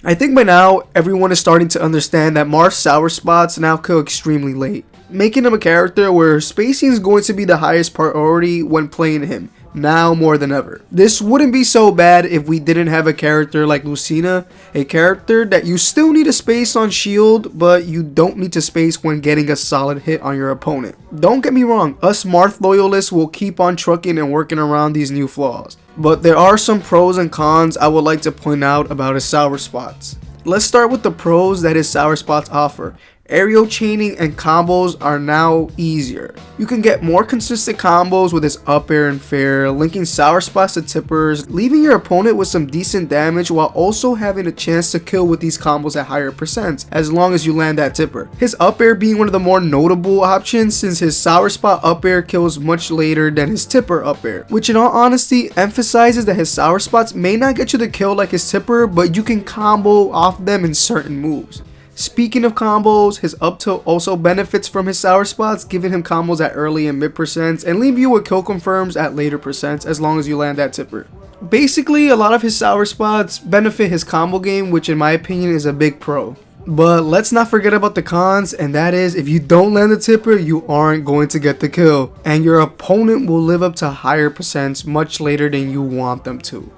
I think by now, everyone is starting to understand that Marth's sour spots now kill extremely late, making him a character where spacing is going to be the highest priority when playing him, now more than ever. This wouldn't be so bad if we didn't have a character like Lucina, a character that you still need to space on shield, but you don't need to space when getting a solid hit on your opponent. Don't get me wrong, us Marth loyalists will keep on trucking and working around these new flaws, but there are some pros and cons I would like to point out about his sour spots. Let's start with the pros that his sour spots offer. Aerial chaining and combos are now easier. You can get more consistent combos with his up air and fair, linking sour spots to tippers, leaving your opponent with some decent damage while also having a chance to kill with these combos at higher percents, as long as you land that tipper. His up air being one of the more notable options, since his sour spot up air kills much later than his tipper up air, which in all honesty emphasizes that his sour spots may not get you the kill like his tipper, but you can combo off them in certain moves. Speaking of combos, his up tilt also benefits from his sour spots, giving him combos at early and mid percents and leave you with kill confirms at later percents as long as you land that tipper. Basically, a lot of his sour spots benefit his combo game, which in my opinion is a big pro. But let's not forget about the cons, and that is if you don't land the tipper, you aren't going to get the kill, and your opponent will live up to higher percents much later than you want them to.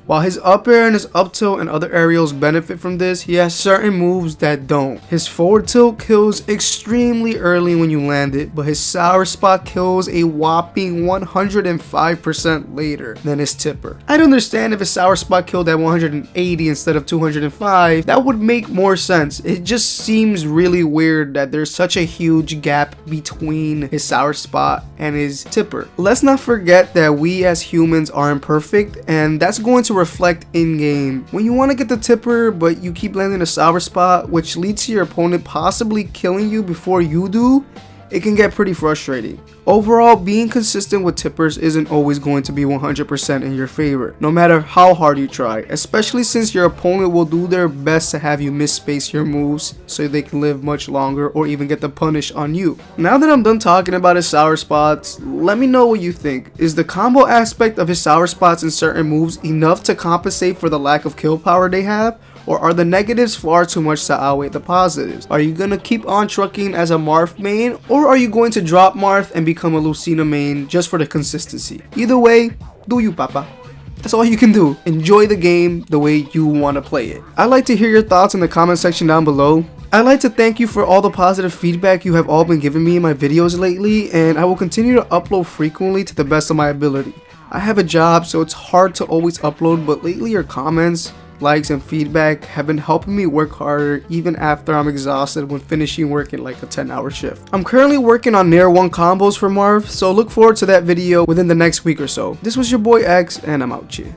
While his up air and his up tilt and other aerials benefit from this, he has certain moves that don't. His forward tilt kills extremely early when you land it, but his sour spot kills a whopping 105% later than his tipper. I'd understand if his sour spot killed at 180 instead of 205, that would make more sense. It just seems really weird that there's such a huge gap between his sour spot and his tipper. Let's not forget that we as humans are imperfect, and that's going to reflect in game. When you want to get the tipper but you keep landing a sour spot, which leads to your opponent possibly killing you before you do, it can get pretty frustrating. Overall, being consistent with tippers isn't always going to be 100% in your favor, no matter how hard you try, especially since your opponent will do their best to have you misspace your moves so they can live much longer or even get the punish on you. Now that I'm done talking about his sour spots, let me know what you think. Is the combo aspect of his sour spots and certain moves enough to compensate for the lack of kill power they have? Or are the negatives far too much to outweigh the positives? Are you gonna keep on trucking as a Marth main, or are you going to drop Marth and become a Lucina main just for the consistency? Either way, do you, papa. That's all you can do. Enjoy the game the way you want to play it. I'd like to hear your thoughts in the comment section down below. I'd like to thank you for all the positive feedback you have all been giving me in my videos lately, and I will continue to upload frequently to the best of my ability. I have a job, so it's hard to always upload, but lately your comments, likes, and feedback have been helping me work harder even after I'm exhausted when finishing work in like a 10-hour shift. I'm currently working on Nair 1 combos for Marth, so look forward to that video within the next week or so. This was your boy X, and I'm out here.